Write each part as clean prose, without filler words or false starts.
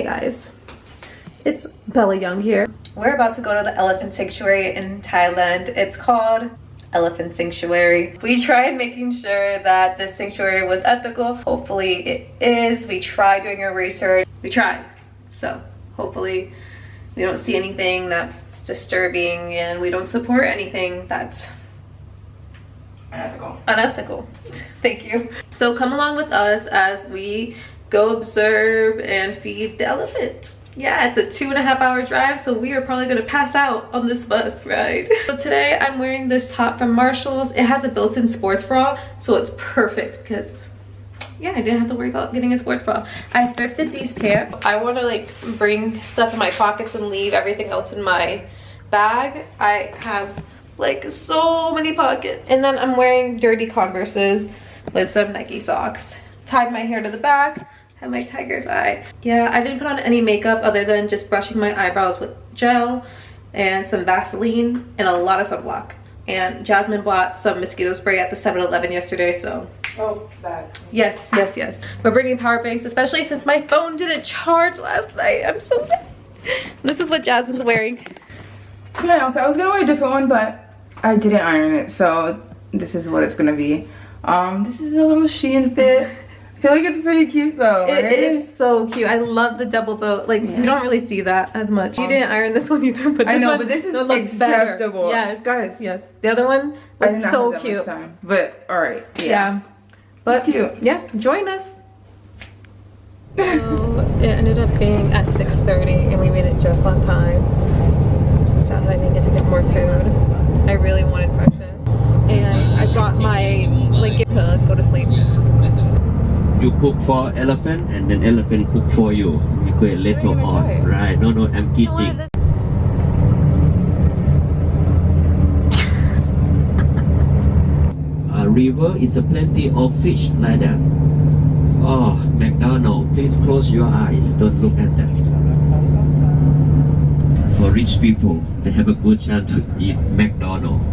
guys, it's Bella Young here. We're about to go to the elephant sanctuary in Thailand. It's called Elephant Sanctuary. We tried making sure that this sanctuary was ethical. Hopefully it is. We tried doing our research. We tried. So hopefully we don't see anything that's disturbing and we don't support anything that's unethical. Thank you. So come along with us as we go observe and feed the elephants. Yeah, it's a 2.5 hour drive, so we are probably gonna pass out on this bus ride. So today I'm wearing this top from Marshall's. It has a built-in sports bra, so it's perfect because yeah, I didn't have to worry about getting a sports bra. I thrifted these pants. I want to like bring stuff in my pockets and leave everything else in my bag. I have like so many pockets. And then I'm wearing dirty Converses with some Nike socks. Tied my hair to the back. Have my tiger's eye. Yeah, I didn't put on any makeup other than just brushing my eyebrows with gel and some Vaseline and a lot of sunblock. And Jasmine bought some mosquito spray at the 7-Eleven yesterday, so. Oh, that. Yes, yes, yes. We're bringing power banks, especially since my phone didn't charge last night. I'm so sad. This is what Jasmine's wearing. It's my outfit. I was gonna wear a different one, but I didn't iron it, so this is what it's gonna be. This is a little Shein fit. I feel like it's pretty cute though, right? It is so cute. I love the double boat. Like, you don't really see that as much. You didn't iron this one either, but I know, but this is acceptable. Yes, guys. Yes. The other one was so cute. But all right. Yeah. But it's cute. Yeah, join us. So it ended up being at 6:30 and we made it just on time. Sad I didn't get to get more food. I really wanted breakfast. And I brought my blanket to go to sleep. You cook for elephant and then elephant cook for you. You cook later on. Right. No, I'm kidding. River is a plenty of fish like that. Oh, McDonald's, please close your eyes. Don't look at that. For rich people, they have a good chance to eat McDonald's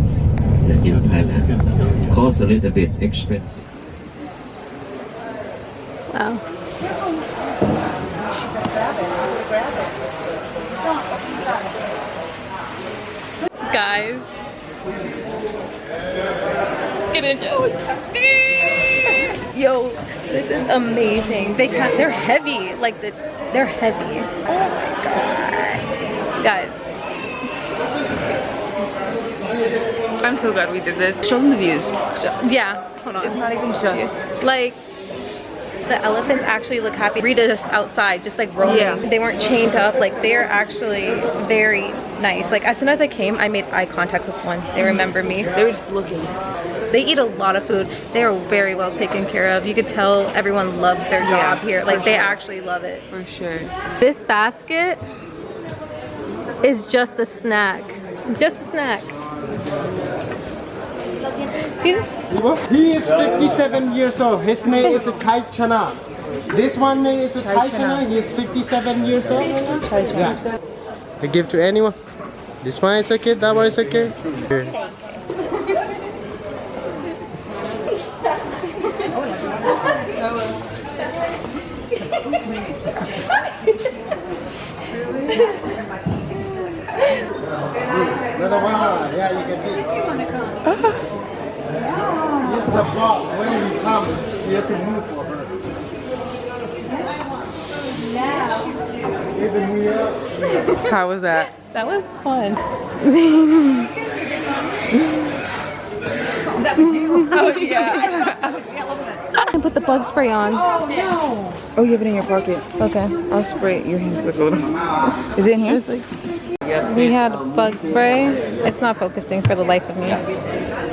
in Thailand. Costs a little bit expensive. Wow. Guys. Yo, this is amazing. They're heavy. Like they're heavy. Oh my god. Guys. I'm so glad we did this. Show them the views. Yeah, hold on. It's not even just like the elephants actually look happy. Read us outside, just like rolling. Yeah. They weren't chained up. Like they're actually very nice. Like as soon as I came, I made eye contact with one. They remember me. They were just looking. They eat a lot of food. They are very well taken care of. You could tell everyone loves their job here. Like they actually love it. For sure. This basket is just a snack. Just a snack. See? He is 57 years old. His name is Thai Chana. This one name is Thai Chana. He is 57 years old. Yeah. I give to anyone. This one is okay. That one is okay. Another one. Yeah, you can eat. This is the block. When we come, we have to move for her. Even we are. How was that? That was fun. That was you. Oh yeah. I was the elephant. Put the bug spray on. Oh no. Oh, you have it in your pocket. Okay. I'll spray it. Your hands look a little. Is it in here? We had bug spray. It's not focusing for the life of me.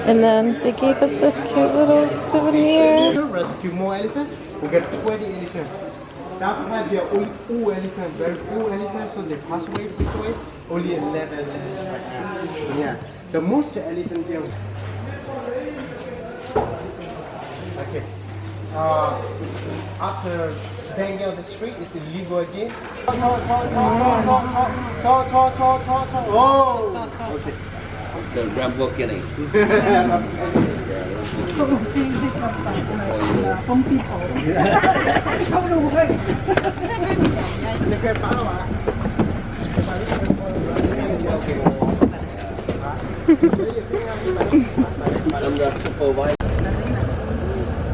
And then they gave us this cute little souvenir. Rescue more elephants. We got 20 elephants. That's why they are only 4 elephants. Very few elephants, so they pass away this way. Only 11 elephants right now. Yeah. The most elephants here. Okay. After staying on the street is illegal again. Oh. Okay. It's a Lamborghini. How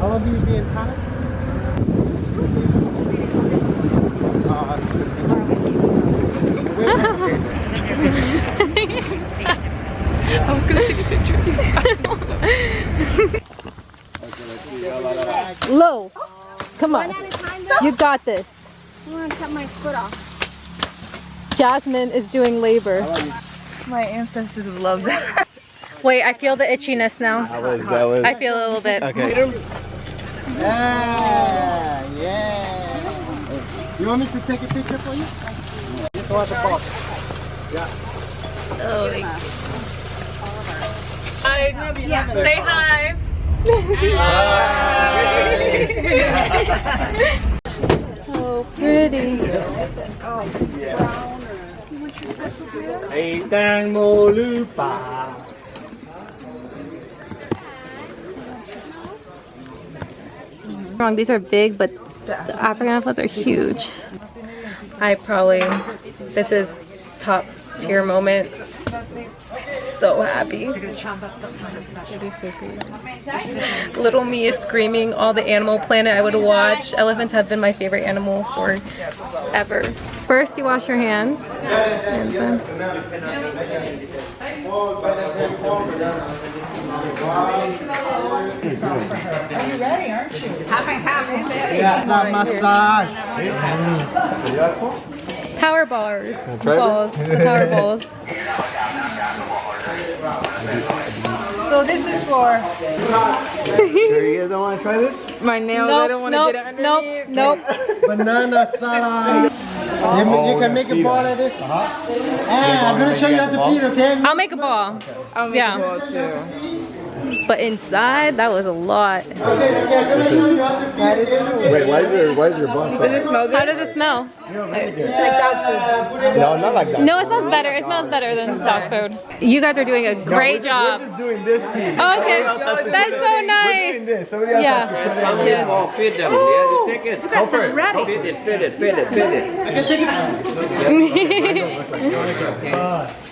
long have you been in Thailand? I was gonna take a picture of you. Lo, come on. You got this. I'm gonna cut my foot off. Jasmine is doing labor. My ancestors would love that. Wait, I feel the itchiness now. I feel a little bit. Okay. Yeah. You want me to take a picture for you? This was the pop. Yeah. Oh, hi. Say hi. So pretty. Wrong, these are big, but the African elephants are huge. This is top tier moment. So happy. Little me is screaming all the Animal Planet I would watch. Elephants have been my favorite animal forever. First you wash your hands. And then Yeah, massage. power bars. Balls. The power balls. So this is for Sure you guys don't want to try this? my nails. I don't want to get it underneath. Nope. Banana salad. You can make a ball like this. I'm going to show you how to feed, okay? I'll make a ball. I'll make Yeah. a ball too. But inside, that was a lot. Okay, I'm going to show you how to feed. Wait, why is your bun? Does it smell good? How does it smell? It's like dog food. No, not like that. No, it smells better. It smells better than dog food. You guys are doing a great job. We're just doing this feed. Oh, okay, that's so We're nice. doing this. Somebody else has to put it in. Yeah. Oh, feed them. Yeah, just take it. Go for it. Feed it.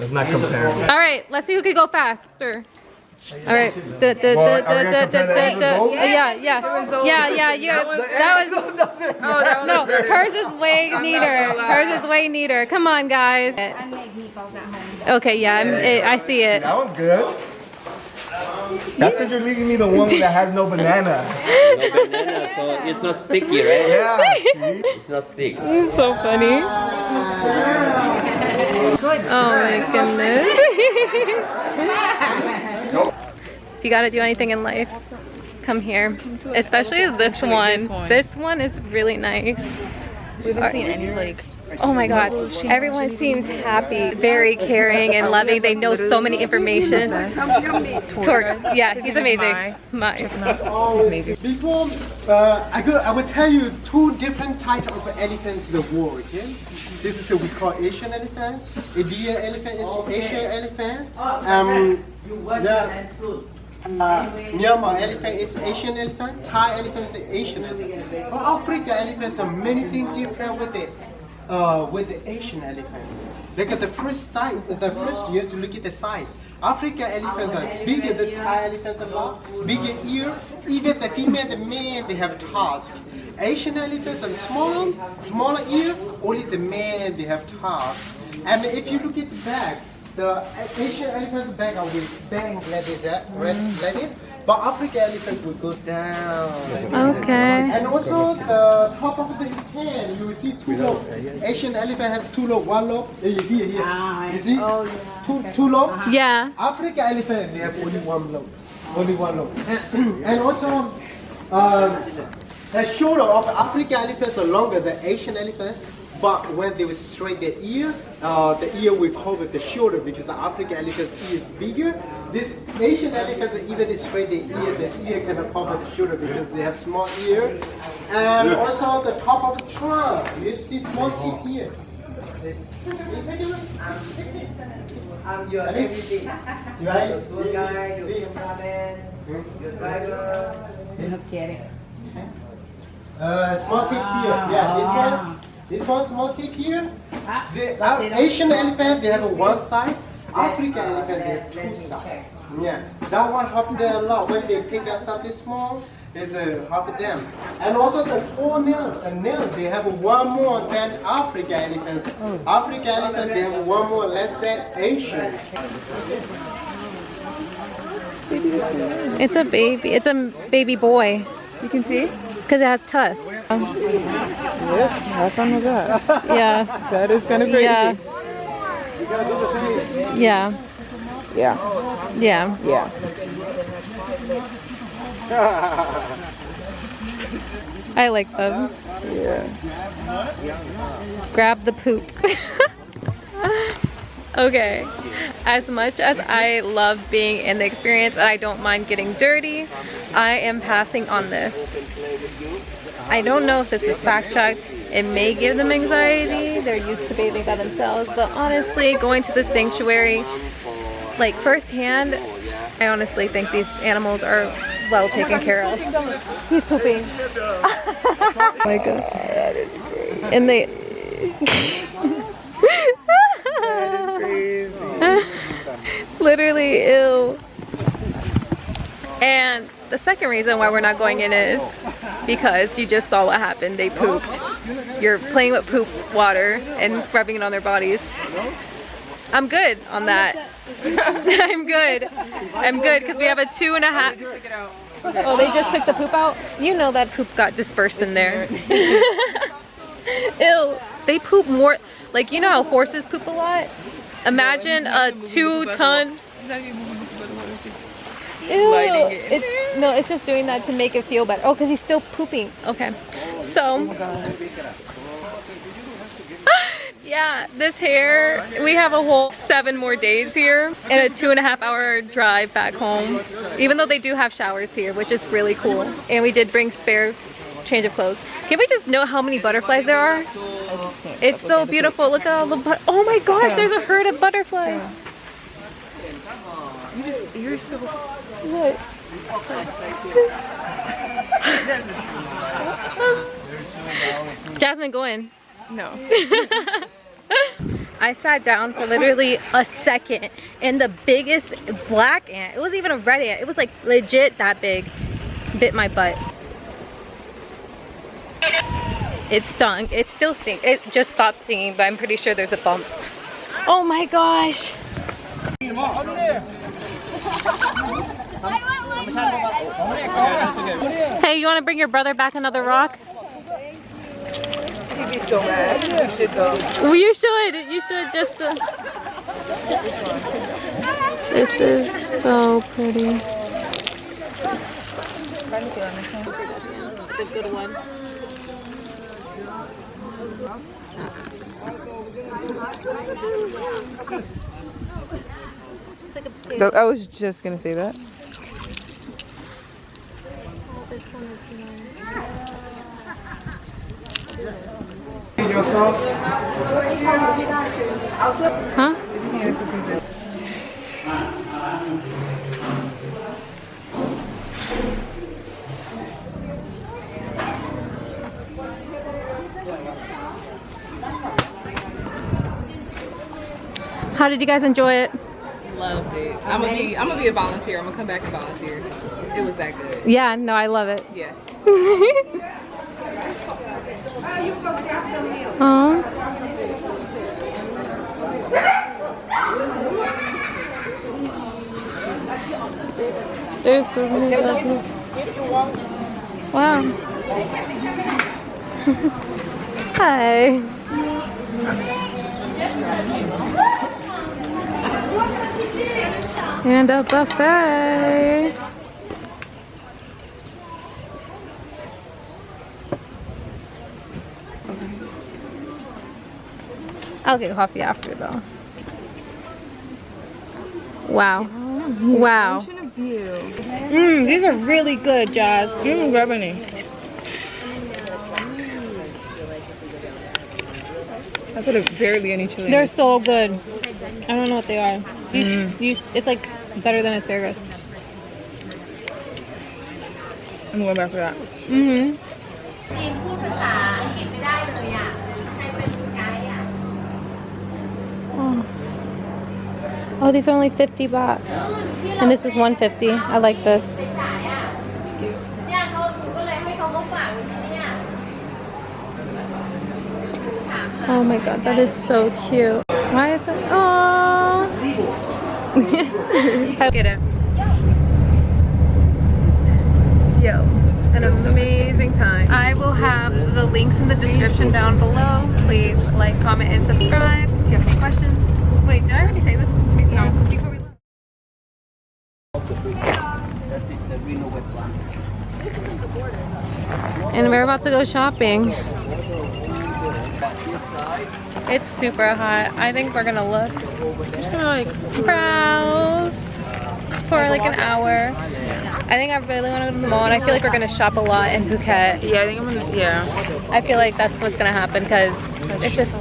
Let's not compare. All right, let's see who can go faster. All right. Well, are we gonna compare the end result? Yeah. That was. No, hers is way neater. Hers is way neater. Come on, guys. I make meatballs at home. Okay, yeah, I see it. That one's good. That's because you're leaving me the one that has no banana. No banana, so it's not sticky, right? Yeah. See? It's not sticky. It's so funny. Oh my goodness. If you gotta do anything in life, come here. Especially this one. This one is really nice. We haven't seen any like. Oh my god, everyone seems happy, very caring and loving. They know so many information. Torque, yeah, he's amazing. Before, I will tell you two different types of elephants in the world, okay? This is what we call Asian elephants. India elephant is Asian elephant. Myanmar elephant is Asian elephant. Thai elephant is Asian elephant. But Africa elephants are many things different with the Asian elephants. Look at the first size, the first years to look at the size. African elephants are bigger than Thai elephants a lot, bigger ear. Even the female, the male, they have tusk. Asian elephants are smaller ear. Only the male they have tusk. And if you look at the back, the Asian elephants back are will bang like this, like this. But African elephants will go down. Okay. And also the top of the hand, you will see two lobes. Asian elephant has two lobes, one lobe. Here. You see? Two lobes. Yeah. African elephant, they have only one lobe. Only one lobe. And also, the shoulder of African elephants are longer than Asian elephant. But when they will straight the ear will cover the shoulder because the African elephant's ear is bigger. This Asian elephants, even they straight the ear cannot cover the shoulder because they have small ear. And also the top of the trunk, you see small teeth here. I'm your everything. You are Your tour guide, your cameraman, your driver. You don't get it. small teeth here. Yeah, this one. This one small tip here. The Asian elephant, they have a one side. African elephant, they have two sides. Yeah, that one help them a lot. When they pick up something small, it's help them. And also the nail, they have one more than African elephants. African elephant, they have one more less than Asian. It's a baby. It's a baby boy. You can see? Because it has tusks. Yep, how fun was that? Yeah. That is kind of crazy. Yeah. Yeah. Yeah. Yeah. Yeah. I like them. Yeah. Grab the poop. Okay. As much as I love being in the experience and I don't mind getting dirty, I am passing on this. I don't know if this is fact-checked. It may give them anxiety. They're used to bathing by themselves. But honestly, going to the sanctuary, like firsthand, I honestly think these animals are well taken care of. He's pooping. Oh my god. That is crazy. And they... That is crazy. Literally ill. And the second reason why we're not going in is because you just saw what happened. They pooped. You're playing with poop water and rubbing it on their bodies. I'm good on that. I'm good. I'm good because we have a 2.5. Oh, they just took the poop out? You know that poop got dispersed in there. Ew. They poop more. Like, you know how horses poop a lot? Imagine a 2-ton. Ew. It's just doing that to make it feel better. Oh, because he's still pooping. Okay. So, yeah, this hair, we have a whole 7 more days here and a 2.5-hour drive back home. Even though they do have showers here, which is really cool. And we did bring spare change of clothes. Can we just know how many butterflies there are? It's so beautiful. Look at all the oh my gosh, there's a herd of butterflies. You're so... What? Jasmine, go in. No. I sat down for literally a second and the biggest black ant, it wasn't even a red ant, it was like legit that big, bit my butt. It stung. It still stings. It just stopped stinging, but I'm pretty sure there's a bump. Oh my gosh. Hey, you want to bring your brother back another rock? He'd be so mad. You should go. Well, you should. You should just... This is so pretty. It's a good one. It's like a potato. I was just gonna say that. Oh, this one is nice. Yourself? Huh? How did you guys enjoy it? Loved it. I'm gonna be a volunteer. I'm gonna come back and volunteer. It was that good. Yeah, no, I love it. Yeah. Oh. There's so many puppies. Wow. Hi. And a buffet. I'll get coffee after though. Wow. Wow. These are really good, Jazz. You didn't grab any. I put barely any chili. They're so good. I don't know what they are. It's like better than asparagus. I'm going back for that. Oh, these are only 50 baht. And this is 150. I like this. Oh my god, that is so cute. Why is it? Oh. Get it. Yo, an amazing time. I will have the links in the description down below. Please like, comment, and subscribe if you have any questions. Wait, did I already say this? No. Before we left. And we're about to go shopping. It's super hot. I think we're gonna look. I'm just gonna like browse for like an hour. I think I really want to go to the mall, and I feel like we're gonna shop a lot in Phuket. Yeah, I think I'm gonna. Yeah. I feel like that's what's gonna happen because it's just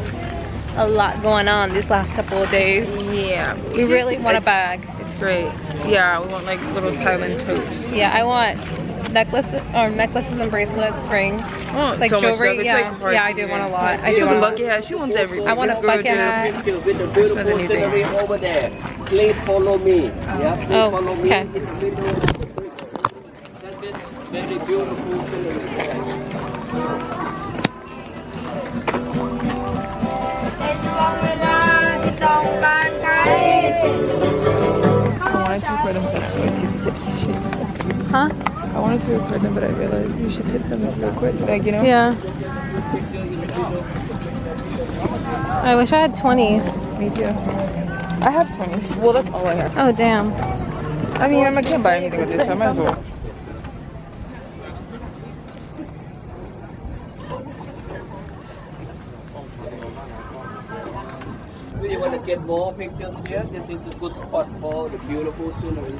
a lot going on these last couple of days. Yeah. We really want a bag. It's great. Yeah, we want like little Thailand totes. Yeah, I want necklaces and bracelets, rings, like so jewelry. Much yeah, like yeah, I do want a lot. I she do wants a want bucket hat. She wants everything. I want a bucket hat. With the beautiful scenery over there. Please follow me. Yeah, please follow me. Okay. That is very beautiful scenery. Huh? I wanted to record them, but I realized you should tip them real quick. Like, you know? Yeah. I wish I had 20s. Me too. I have 20. Well, that's all I have. Oh, damn. I mean, I can't buy anything with this, so I might as well. If you want to get more pictures here, this is a good spot for the beautiful scenery.